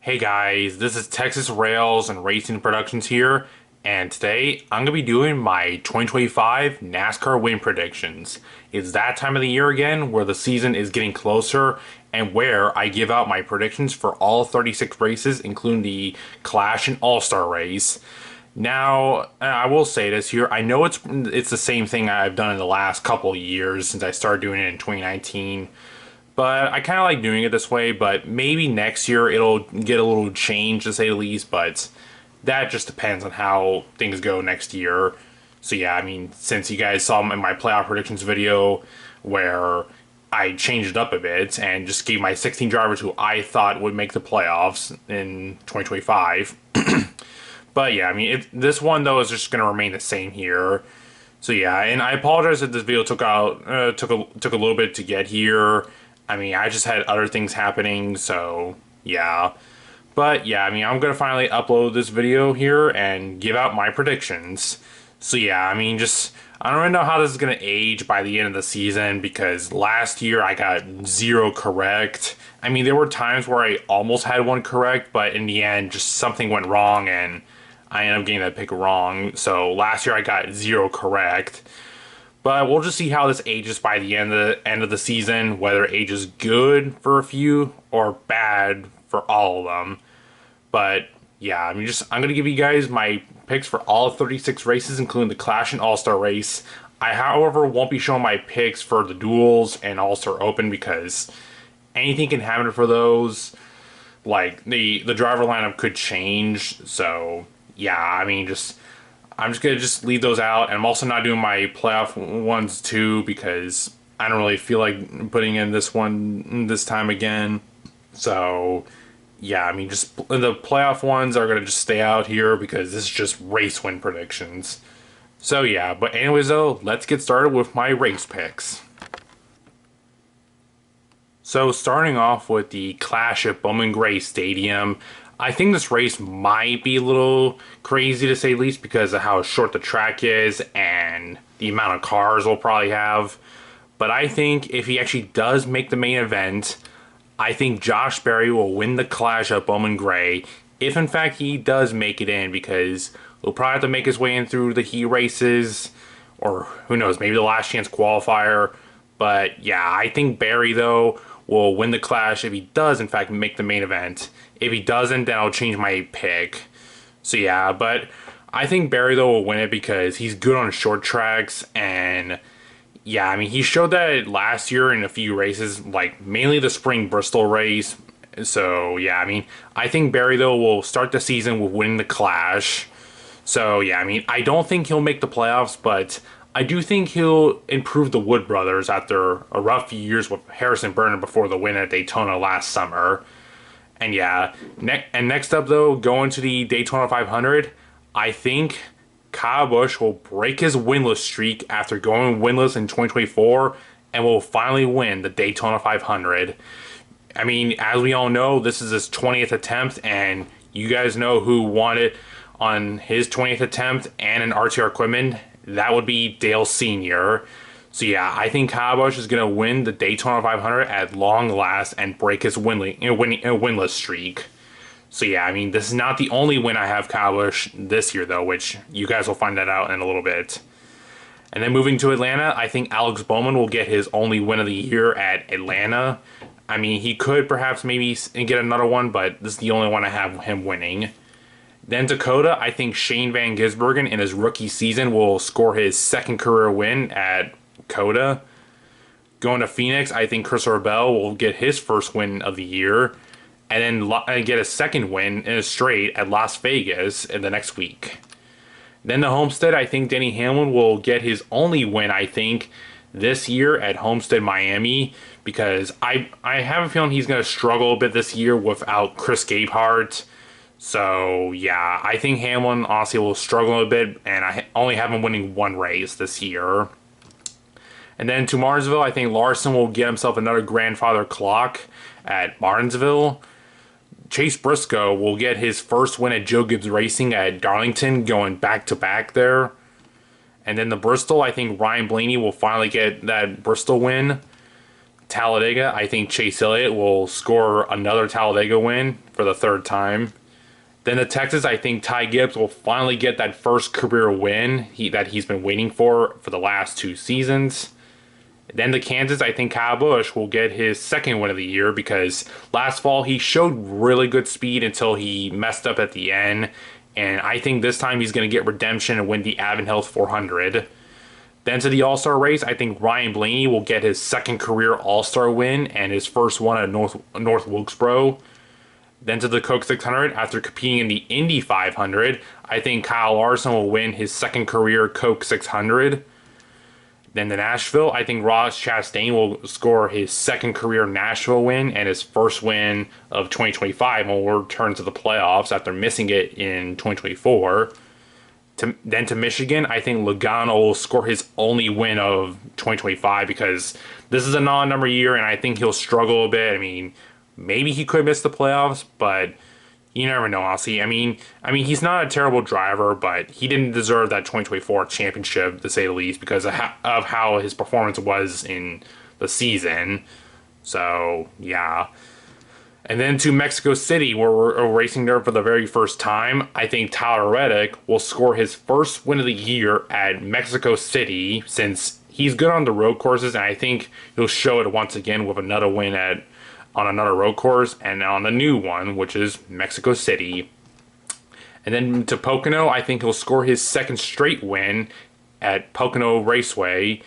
Hey guys, this is Texas Rails and Racing Productions here, and today I'm going to be doing my 2025 NASCAR Win Predictions. It's that time of the year again where the season is getting closer and where I give out my predictions for all 36 races, including the Clash and All-Star race. Now, I will say this here. I know it's the same thing I've done in the last couple of years since I started doing it in 2019. But I kind of like doing it this way, but maybe next year it'll get a little change to say the least, but that just depends on how things go next year. So yeah, I mean, since you guys saw in my playoff predictions video where I changed it up a bit and just gave my 16 drivers who I thought would make the playoffs in 2025. But yeah, I mean, this one though is just going to remain the same here. So yeah, and I apologize that this video took a little bit to get here. I mean, I just had other things happening, so yeah. But yeah, I mean, I'm gonna finally upload this video here and give out my predictions. So yeah, I mean, I don't really know how this is gonna age by the end of the season because last year I got 0 correct. I mean, there were times where I almost had 1 correct, but in the end, just something went wrong and I ended up getting that pick wrong. So last year I got 0 correct. But we'll just see how this ages by the end of the season, whether it ages good for a few or bad for all of them. But yeah, I mean, I'm gonna give you guys my picks for all 36 races, including the Clash and All-Star race. I, however, won't be showing my picks for the duels and All-Star Open because anything can happen for those. Like the driver lineup could change. So yeah, I mean, I'm just gonna leave those out, and I'm also not doing my playoff ones too because I don't really feel like putting in this one this time again. So yeah, I mean, just the playoff ones are gonna just stay out here because this is just race win predictions. So yeah, but anyways though, let's get started with my race picks. So starting off with the Clash at Bowman Gray Stadium, I think this race might be a little crazy to say the least because of how short the track is and the amount of cars we'll probably have. But I think if he actually does make the main event, I think Josh Berry will win the Clash at Bowman Gray if in fact he does make it in because he'll probably have to make his way in through the heat races or who knows, maybe the last chance qualifier. But yeah, I think Berry though will win the Clash if he does in fact make the main event. If he doesn't, then I'll change my pick. So yeah, but I think Berry though will win it because he's good on short tracks and yeah, I mean he showed that last year in a few races, like mainly the spring Bristol race. So yeah, I mean I think Berry though will start the season with winning the Clash. So yeah, I mean I don't think he'll make the playoffs, but I do think he'll improve the Wood brothers after a rough few years with Harrison Burton before the win at Daytona last summer. And yeah, next up though, going to the Daytona 500, I think Kyle Busch will break his winless streak after going winless in 2024 and will finally win the Daytona 500. I mean, as we all know, this is his 20th attempt, and you guys know who won it on his 20th attempt and an RTR equipment. That would be Dale Sr. So yeah, I think Kyle Busch is going to win the Daytona 500 at long last and break his winless streak. So yeah, I mean, this is not the only win I have Kyle Busch this year though, which you guys will find that out in a little bit. And then moving to Atlanta, I think Alex Bowman will get his only win of the year at Atlanta. I mean, he could perhaps maybe get another one, but this is the only one I have him winning. Then Dakota, I think Shane Van Gisbergen in his rookie season will score his second career win at Dakota. Going to Phoenix, I think Christopher Bell will get his first win of the year and then get a second win in a straight at Las Vegas in the next week. Then the Homestead, I think Denny Hamlin will get his only win, I think, this year at Homestead, Miami, because I have a feeling he's going to struggle a bit this year without Chris Gabehart. So, yeah, I think Hamlin honestly will struggle a bit, and I only have him winning 1 race this year. And then to Martinsville, I think Larson will get himself another grandfather clock at Martinsville. Chase Briscoe will get his first win at Joe Gibbs Racing at Darlington, going back-to-back there. And then the Bristol, I think Ryan Blaney will finally get that Bristol win. Talladega, I think Chase Elliott will score another Talladega win for the third time. Then the Texas, I think Ty Gibbs will finally get that first career win that he's been waiting for the last 2 seasons. Then the Kansas, I think Kyle Busch will get his second win of the year because last fall he showed really good speed until he messed up at the end. And I think this time he's going to get redemption and win the Advent Health 400. Then to the All-Star race, I think Ryan Blaney will get his second career All-Star win and his first one at North Wilkesboro. Then to the Coke 600, after competing in the Indy 500, I think Kyle Larson will win his second career Coke 600. Then to Nashville, I think Ross Chastain will score his second career Nashville win and his first win of 2025 and will return to the playoffs after missing it in 2024. Then to Michigan, I think Logano will score his only win of 2025 because this is a non-number year and I think he'll struggle a bit. I mean, maybe he could miss the playoffs, but you never know, honestly. I mean, he's not a terrible driver, but he didn't deserve that 2024 championship, to say the least, because of how his performance was in the season. So, yeah. And then to Mexico City, where we're racing there for the very first time, I think Tyler Reddick will score his first win of the year at Mexico City, since he's good on the road courses, and I think he'll show it once again with another win on another road course and on the new one, which is Mexico City. And then to Pocono, I think he'll score his second straight win at Pocono Raceway.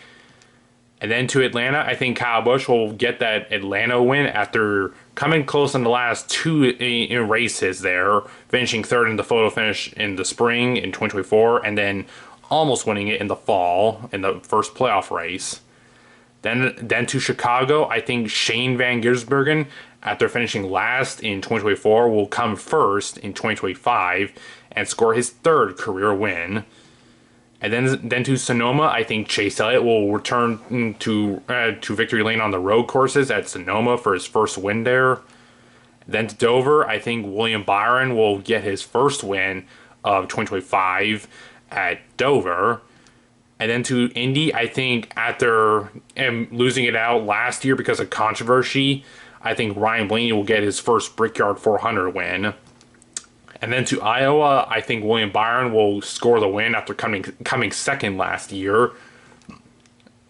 And then to Atlanta, I think Kyle Busch will get that Atlanta win after coming close in the last two races there, finishing third in the photo finish in the spring in 2024, and then almost winning it in the fall in the first playoff race. Then to Chicago, I think Shane Van Gisbergen, after finishing last in 2024, will come first in 2025 and score his third career win. And then to Sonoma, I think Chase Elliott will return to victory lane on the road courses at Sonoma for his first win there. Then to Dover, I think William Byron will get his first win of 2025 at Dover. And then to Indy, I think after losing it out last year because of controversy, I think Ryan Blaney will get his first Brickyard 400 win. And then to Iowa, I think William Byron will score the win after coming second last year.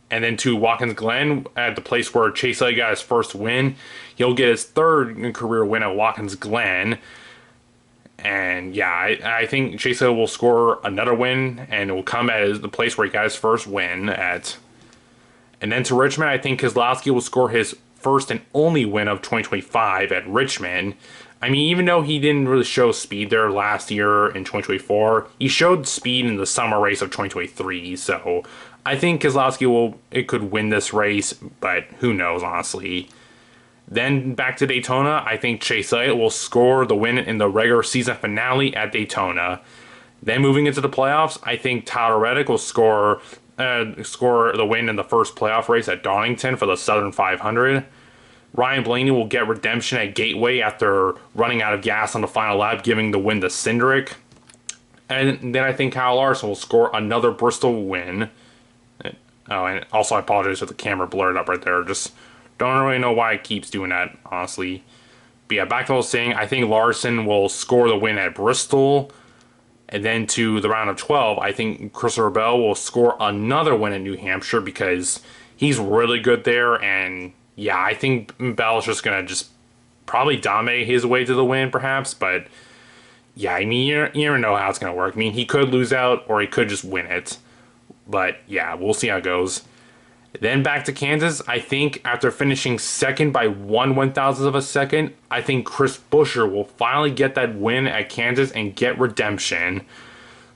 And then to Watkins Glen, at the place where Chase Elliott got his first win, he'll get his third career win at Watkins Glen. And yeah, I think Chase Elliott will score another win, and it will come at the place where he got his first win at. And then to Richmond, I think Keselowski will score his first and only win of 2025 at Richmond. I mean, even though he didn't really show speed there last year in 2024, he showed speed in the summer race of 2023. So I think Keselowski could win this race, but who knows, honestly. Then back to Daytona, I think Chase Elliott will score the win in the regular season finale at Daytona. Then moving into the playoffs, I think Tyler Reddick will score the win in the first playoff race at Donington for the Southern 500. Ryan Blaney will get redemption at Gateway after running out of gas on the final lap, giving the win to Cindric. And then I think Kyle Larson will score another Bristol win. Oh, and also I apologize if the camera blurred up right there. Just don't really know why it keeps doing that, honestly. But yeah, back to what I was saying, I think Larson will score the win at Bristol. And then to the round of 12, I think Christopher Bell will score another win at New Hampshire because he's really good there. And yeah, I think Bell is just going to just probably dominate his way to the win, perhaps. But yeah, I mean, you never know how it's going to work. I mean, he could lose out or he could just win it. But yeah, we'll see how it goes. Then back to Kansas, I think after finishing second by 1/1000th of a second, I think Chris Buescher will finally get that win at Kansas and get redemption.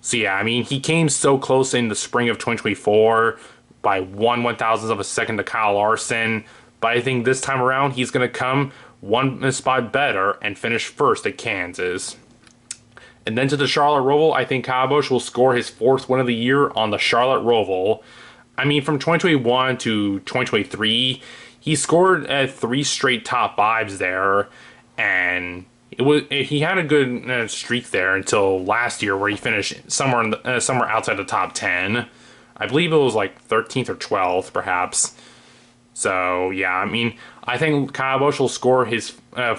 So yeah, I mean, he came so close in the spring of 2024 by 1/1000th of a second to Kyle Larson. But I think this time around, he's going to come one spot better and finish first at Kansas. And then to the Charlotte Roval, I think Kyle Busch will score his fourth win of the year on the Charlotte Roval. I mean, from 2021 to 2023, he scored 3 straight top 5s there, and he had a good streak there until last year, where he finished somewhere outside the top 10. I believe it was like 13th or 12th, perhaps. So yeah, I mean, I think Kyle Busch will score his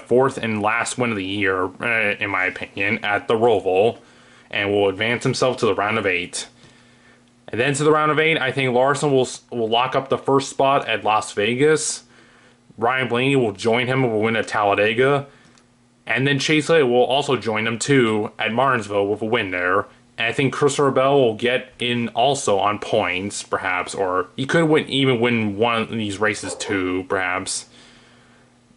fourth and last win of the year, in my opinion, at the Roval, and will advance himself to the round of 8. And then to the round of 8, I think Larson will lock up the first spot at Las Vegas. Ryan Blaney will join him and will win at Talladega. And then Chase Elliott will also join them too at Martinsville with a win there. And I think Christopher Bell will get in also on points, perhaps, or he could even win one of these races too, perhaps.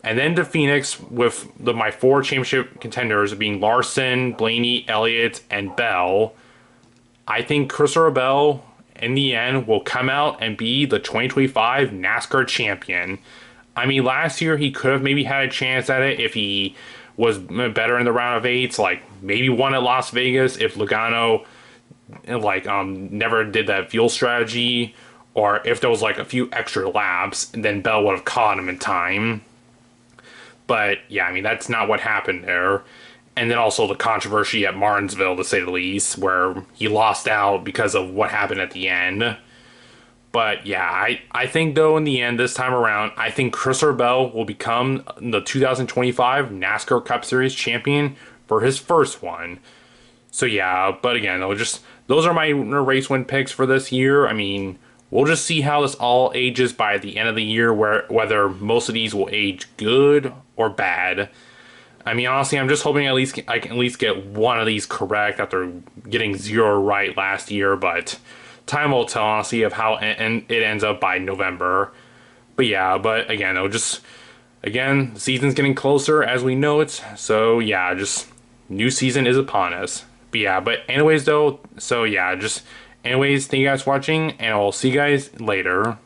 And then to Phoenix with my 4 championship contenders being Larson, Blaney, Elliott, and Bell. I think Christopher Bell, in the end, will come out and be the 2025 NASCAR champion. I mean, last year he could have maybe had a chance at it if he was better in the round of 8s, like maybe won at Las Vegas if Logano never did that fuel strategy, or if there was like a few extra laps, and then Bell would have caught him in time. But yeah, I mean, that's not what happened there. And then also the controversy at Martinsville, to say the least, where he lost out because of what happened at the end. But yeah, I think though in the end this time around, I think Christopher Bell will become the 2025 NASCAR Cup Series champion for his first one. So yeah, but again, those are my race win picks for this year. I mean, we'll just see how this all ages by the end of the year, whether most of these will age good or bad. I mean, honestly, I'm just hoping I can at least get one of these correct after getting 0 right last year, but time will tell, honestly, of how it ends up by November. But yeah, but again, the season's getting closer as we know it. So yeah, just new season is upon us. But yeah, but anyways though, so yeah, anyways, thank you guys for watching, and I'll see you guys later.